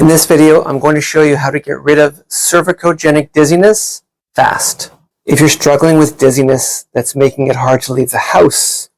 In this video, I'm going to show you how to get rid of cervicogenic dizziness fast. If you're struggling with dizziness that's making it hard to leave the house,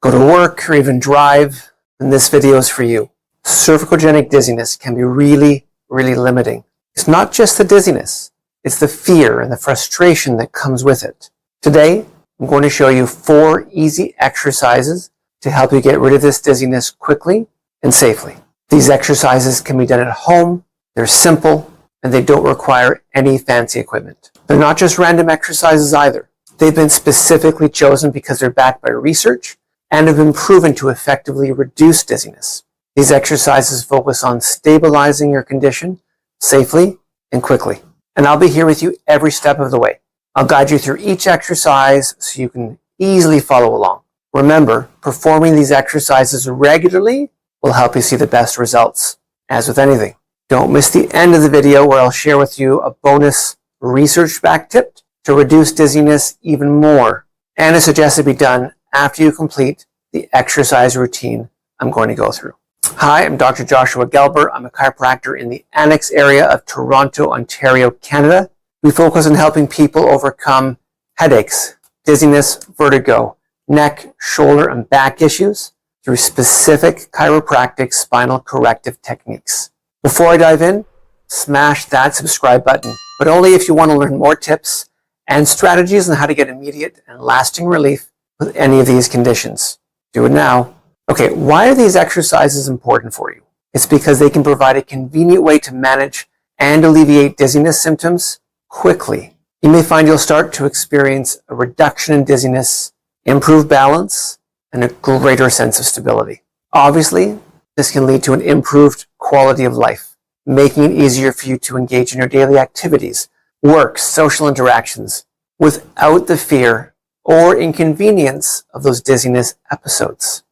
go to work, or even drive, then this video is for you. Cervicogenic dizziness can be really, really limiting. It's not just the dizziness, it's the fear and the frustration that comes with it. Today, I'm going to show you 4 easy exercises to help you get rid of this dizziness quickly and safely. These exercises can be done at home, they're simple, and they don't require any fancy equipment. They're not just random exercises either. They've been specifically chosen because they're backed by research and have been proven to effectively reduce dizziness. These exercises focus on stabilizing your condition safely and quickly. And I'll be here with you every step of the way. I'll guide you through each exercise so you can easily follow along. Remember, performing these exercises regularly will help you see the best results. As with anything, don't miss the end of the video where I'll share with you a bonus research-backed tip to reduce dizziness even more, and a suggested to be done after you complete the exercise routine I'm going to go through. Hi, I'm Dr. Joshua Gelber. I'm a chiropractor in the Annex area of Toronto, Ontario, Canada. We focus on helping people overcome headaches, dizziness, vertigo, neck, shoulder, and back issues through specific chiropractic spinal corrective techniques. Before I dive in, smash that subscribe button, but only if you want to learn more tips and strategies on how to get immediate and lasting relief with any of these conditions. Do it now. Okay, why are these exercises important for you? It's because they can provide a convenient way to manage and alleviate dizziness symptoms quickly. You may find you'll start to experience a reduction in dizziness, improved balance, and a greater sense of stability. Obviously, this can lead to an improved quality of life, making it easier for you to engage in your daily activities, work, social interactions, without the fear or inconvenience of those dizziness episodes.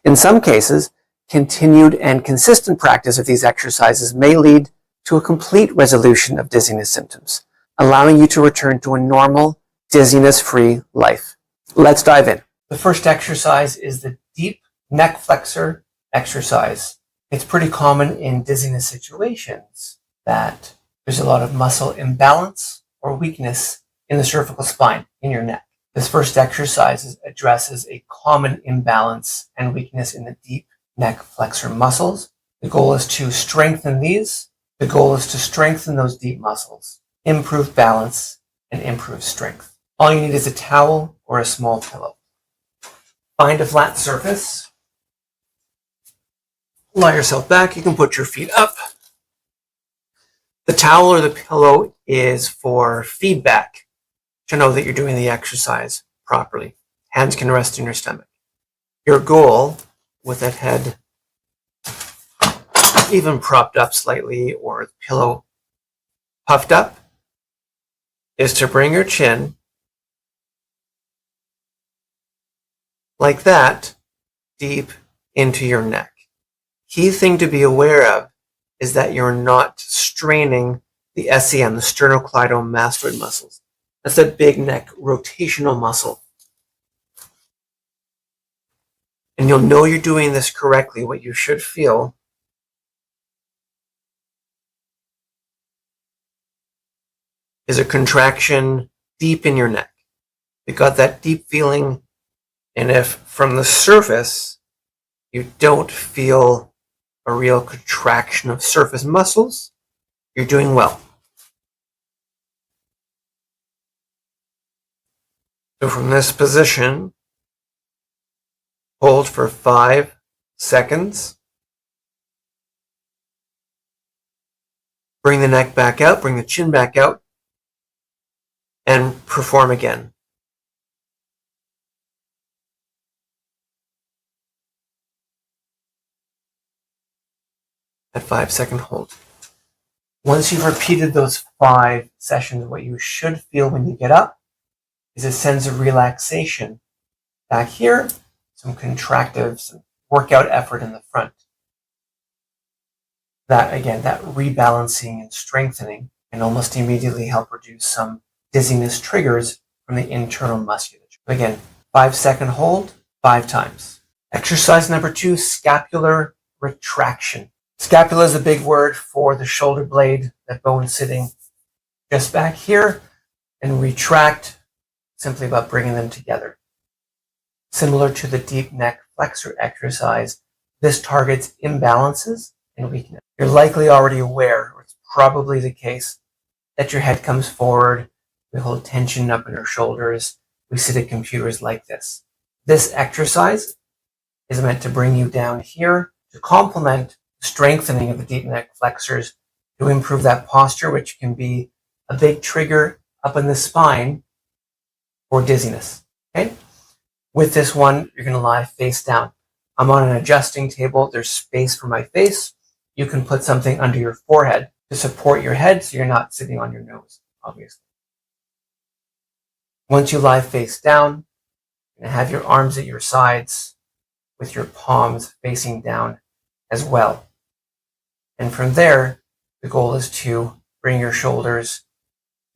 In some cases, continued and consistent practice of these exercises may lead to a complete resolution of dizziness symptoms, allowing you to return to a normal, dizziness-free life. Let's dive in. The first exercise is the deep neck flexor exercise. It's pretty common in dizziness situations that there's a lot of muscle imbalance or weakness in the cervical spine, in your neck. This first exercise addresses a common imbalance and weakness in the deep neck flexor muscles. The goal is to strengthen these. The goal is to strengthen those deep muscles, improve balance, and improve strength. All you need is a towel or a small pillow. Find a flat surface. Lie yourself back. You can put your feet up. The towel or the pillow is for feedback to know that you're doing the exercise properly. Hands can rest in your stomach. Your goal with that head even propped up slightly or the pillow puffed up is to bring your chin like that deep into your neck. Key thing to be aware of is that you're not straining the SCM, the sternocleidomastoid muscles. That's that big neck rotational muscle. And you'll know you're doing this correctly. What you should feel is a contraction deep in your neck. You got that deep feeling, and if from the surface you don't feel a real contraction of surface muscles, you're doing well. So from this position, hold for 5 seconds. Bring the neck back out, bring the chin back out, and perform again. That 5-second hold. Once you've repeated those 5 sessions, what you should feel when you get up is a sense of relaxation back here, some contractive, some workout effort in the front. That, again, that rebalancing and strengthening can almost immediately help reduce some dizziness triggers from the internal musculature. Again, 5-second hold, 5 times. Exercise number 2, scapular retraction. Scapula is a big word for the shoulder blade, that bone sitting just back here, and retract, simply about bringing them together. Similar to the deep neck flexor exercise, this targets imbalances and weakness. You're likely already aware, or it's probably the case, that your head comes forward, we hold tension up in our shoulders, we sit at computers like this. This exercise is meant to bring you down here to complement the strengthening of the deep neck flexors to improve that posture, which can be a big trigger up in the spine for dizziness. Okay? With this one, you're going to lie face down. I'm on an adjusting table. There's space for my face. You can put something under your forehead to support your head so you're not sitting on your nose, obviously. Once you lie face down, you're going to have your arms at your sides with your palms facing down as well. And from there, the goal is to bring your shoulder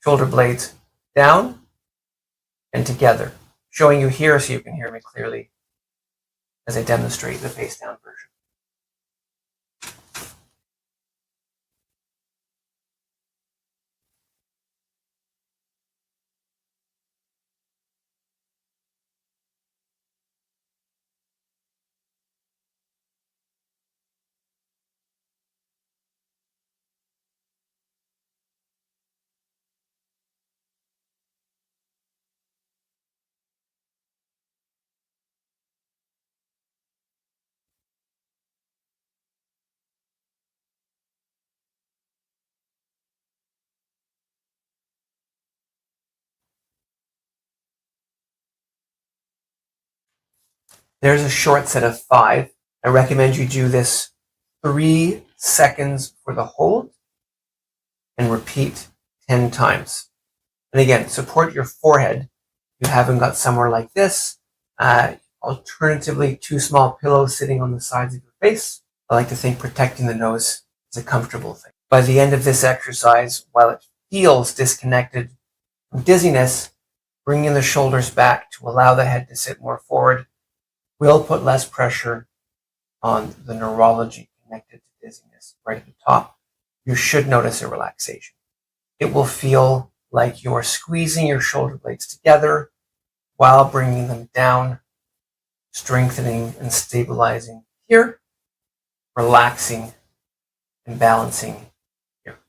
blades down and together. Showing you here so you can hear me clearly as I demonstrate the face down version. There's a short set of 5. I recommend you do this 3 seconds for the hold and repeat 10 times. And again, support your forehead. If you haven't got somewhere like this, alternatively, 2 small pillows sitting on the sides of your face. I like to think protecting the nose is a comfortable thing. By the end of this exercise, while it feels disconnected from dizziness, bringing the shoulders back to allow the head to sit more forward will put less pressure on the neurology connected to dizziness right at the top. You should notice a relaxation. It will feel like you're squeezing your shoulder blades together while bringing them down, strengthening and stabilizing here, relaxing and balancing here.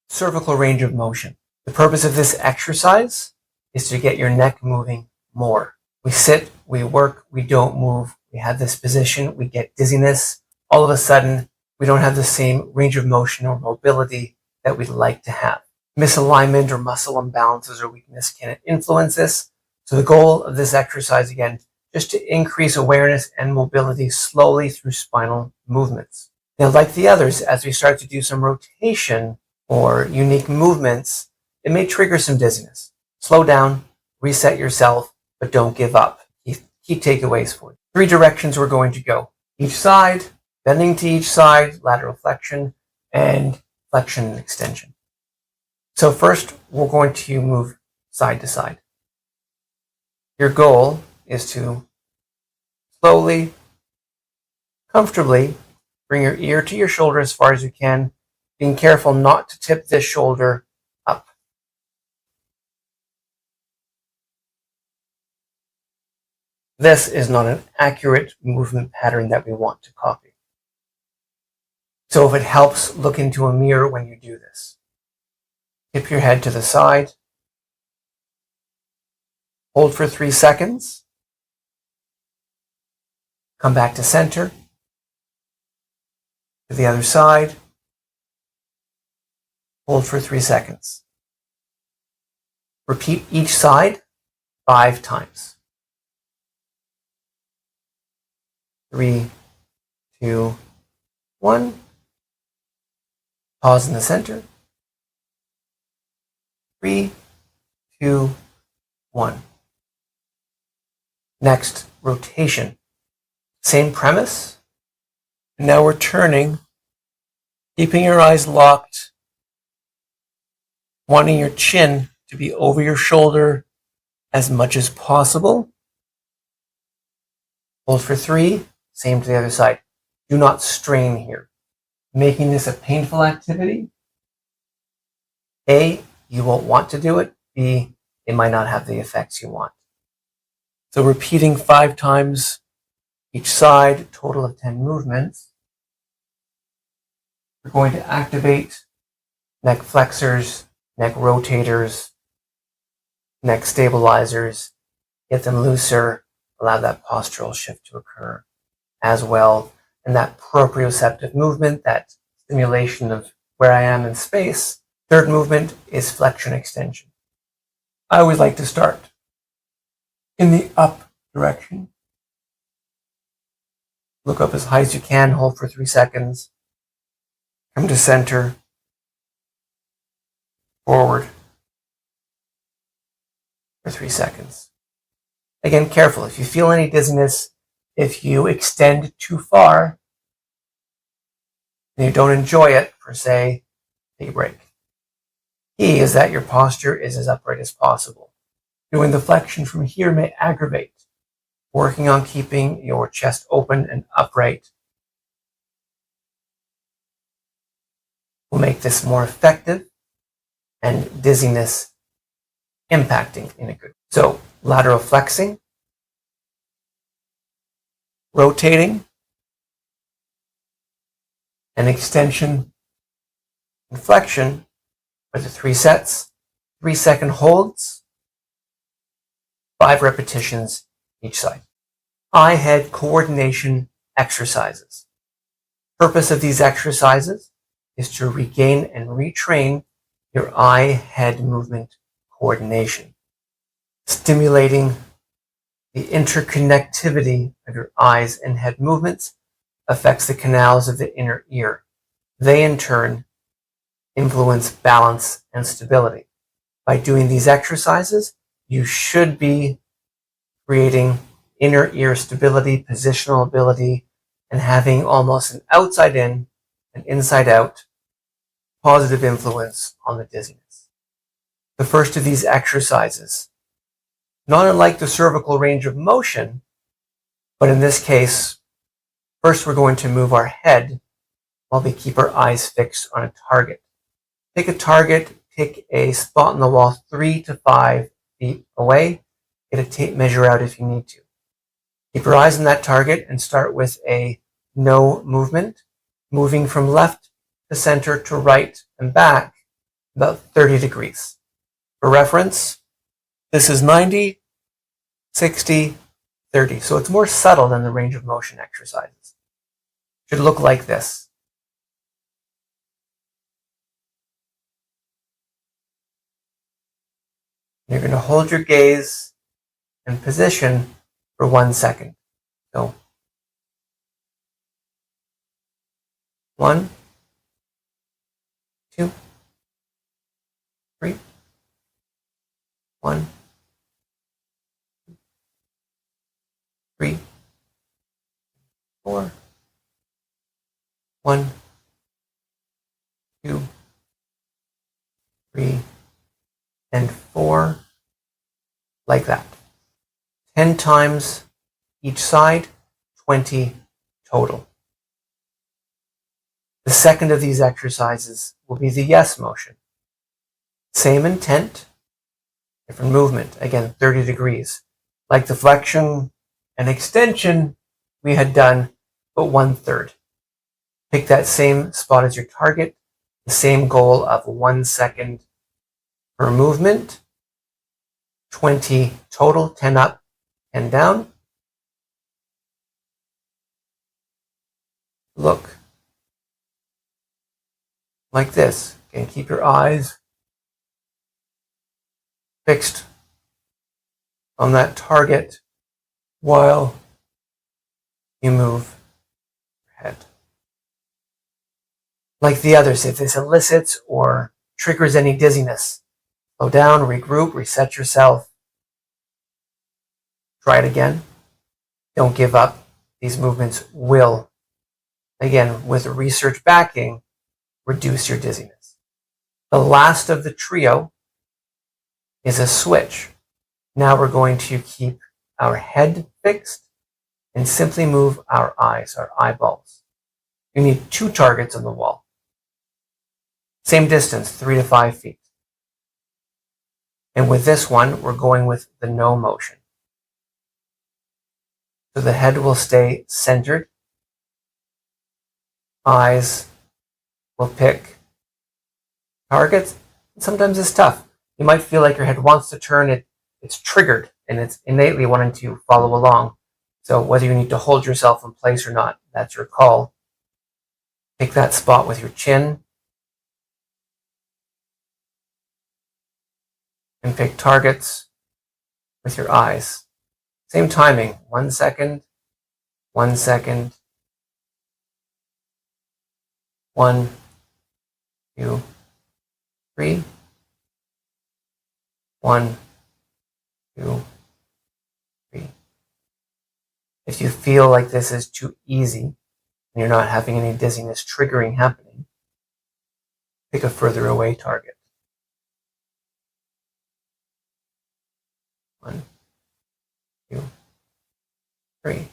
Cervical range of motion. The purpose of this exercise is to get your neck moving more. We sit, we work, we don't move. We have this position, we get dizziness. All of a sudden, we don't have the same range of motion or mobility that we'd like to have. Misalignment or muscle imbalances or weakness can influence this. So the goal of this exercise, again, just to increase awareness and mobility slowly through spinal movements. Now, like the others, as we start to do some rotation or unique movements, it may trigger some dizziness. Slow down, reset yourself, but don't give up. Key takeaways for you. 3 directions we're going to go. Each side, bending to each side, lateral flexion, and flexion and extension. So first, we're going to move side to side. Your goal is to slowly, comfortably bring your ear to your shoulder as far as you can, being careful not to tip this shoulder up. This is not an accurate movement pattern that we want to copy. So if it helps, look into a mirror when you do this. Tip your head to the side. Hold for 3 seconds. Come back to center. To the other side. Hold for 3 seconds. Repeat each side 5 times. 3, 2, 1. Pause in the center. 3, 2, 1. Next, rotation. Same premise. Now we're turning, keeping your eyes locked, wanting your chin to be over your shoulder as much as possible. Hold for 3. Same to the other side. Do not strain here. making this a painful activity, A, you won't want to do it, B, it might not have the effects you want. So repeating 5 times each side, total of 10 movements. We're going to activate neck flexors, neck rotators, neck stabilizers, get them looser, allow that postural shift to occur as well. And that proprioceptive movement, that stimulation of where I am in space. Third movement is flexion extension. I always like to start in the up direction. Look up as high as you can, hold for 3 seconds. Come to center, forward for 3 seconds. Again, careful. If you feel any dizziness, if you extend too far, and you don't enjoy it, per se, take a break. Key is that your posture is as upright as possible. Doing the flexion from here may aggravate. Working on keeping your chest open and upright will make this more effective and dizziness impacting in a good way. So lateral flexing, rotating, and extension and flexion are the 3 sets, 3-second holds, 5 repetitions each side. Eye-head coordination exercises. Purpose of these exercises is to regain and retrain your eye-head movement coordination, stimulating the interconnectivity of your eyes and head movements affects the canals of the inner ear. They, in turn, influence balance and stability. By doing these exercises, you should be creating inner ear stability, positional ability, and having almost an outside in and inside out positive influence on the dizziness. The first of these exercises, not unlike the cervical range of motion, but in this case, first we're going to move our head while we keep our eyes fixed on a target. Pick a target, pick a spot on the wall 3 to 5 feet away. Get a tape measure out if you need to. Keep your eyes on that target and start with a no movement, moving from left to center to right and back about 30 degrees. For reference, this is 90, 60, 30. So it's more subtle than the range of motion exercises. It should look like this. You're going to hold your gaze and position for 1 second. So 1, 2, 3, 1, 3, 4, 1, 2, 3, and 4, like that. 10 times each side, 20 total. The second of these exercises will be the yes motion. Same intent, different movement. Again, 30 degrees. Like the flexion and extension we had done, but 1/3. Pick that same spot as your target, the same goal of 1 second per movement, 20 total, 10 up, 10 down. Look like this. Again, keep your eyes fixed on that target while you move your head. Like the others, if this elicits or triggers any dizziness, slow down, regroup, reset yourself. Try it again. Don't give up. These movements will, again, with research backing, reduce your dizziness. The last of the trio is a switch. Now we're going to keep our head fixed and simply move our eyes, our eyeballs. You need 2 targets on the wall. Same distance, 3 to 5 feet. And with this one, we're going with the no motion. So the head will stay centered. Eyes will pick targets. Sometimes it's tough. You might feel like your head wants to turn, it's triggered, and it's innately wanting to follow along. So whether you need to hold yourself in place or not, that's your call. Pick that spot with your chin. And pick targets with your eyes. Same timing, 1 second, 1 second, 1, 2, 3, 1, 2, 3. If you feel like this is too easy and you're not having any dizziness triggering happening, pick a further away target. 1, 2, 3.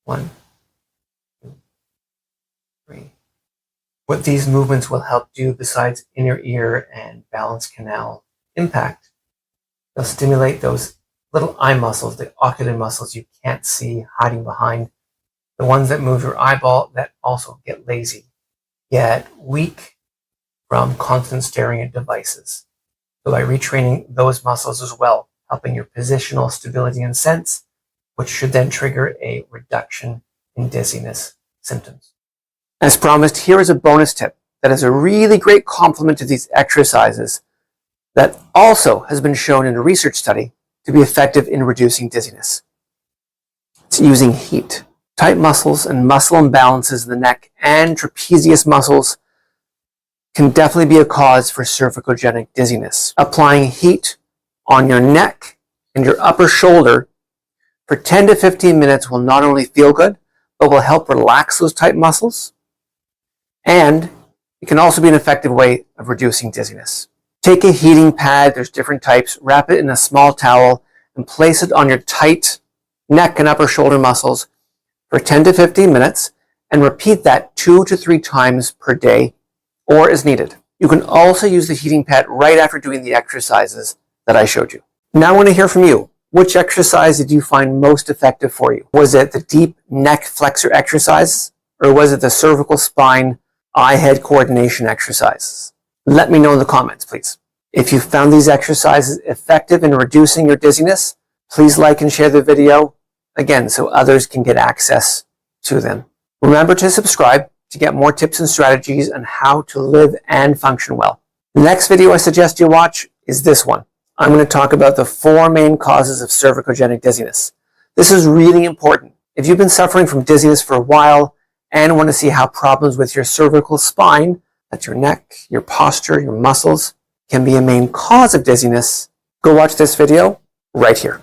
1, 2, 3. What these movements will help do besides inner ear and balance canal impact, they'll stimulate those little eye muscles, the ocular muscles you can't see hiding behind, the ones that move your eyeball that also get lazy, get weak from constant staring at devices. So by retraining those muscles as well, helping your positional stability and sense, which should then trigger a reduction in dizziness symptoms. As promised, here is a bonus tip that is a really great complement to these exercises that also has been shown in a research study to be effective in reducing dizziness. It's using heat. Tight muscles and muscle imbalances in the neck and trapezius muscles can definitely be a cause for cervicogenic dizziness. Applying heat on your neck and your upper shoulder for 10 to 15 minutes will not only feel good, but will help relax those tight muscles. And it can also be an effective way of reducing dizziness. Take a heating pad, there's different types, wrap it in a small towel and place it on your tight neck and upper shoulder muscles for 10 to 15 minutes and repeat that 2 to 3 times per day or as needed. You can also use the heating pad right after doing the exercises that I showed you. Now I want to hear from you. Which exercise did you find most effective for you? Was it the deep neck flexor exercise, or was it the cervical spine eye-head coordination exercises? Let me know in the comments, please. If you found these exercises effective in reducing your dizziness, please like and share the video, again, so others can get access to them. Remember to subscribe to get more tips and strategies on how to live and function well. The next video I suggest you watch is this one. I'm going to talk about the 4 main causes of cervicogenic dizziness. This is really important. If you've been suffering from dizziness for a while and want to see how problems with your cervical spine, that's your neck, your posture, your muscles, can be a main cause of dizziness, go watch this video right here.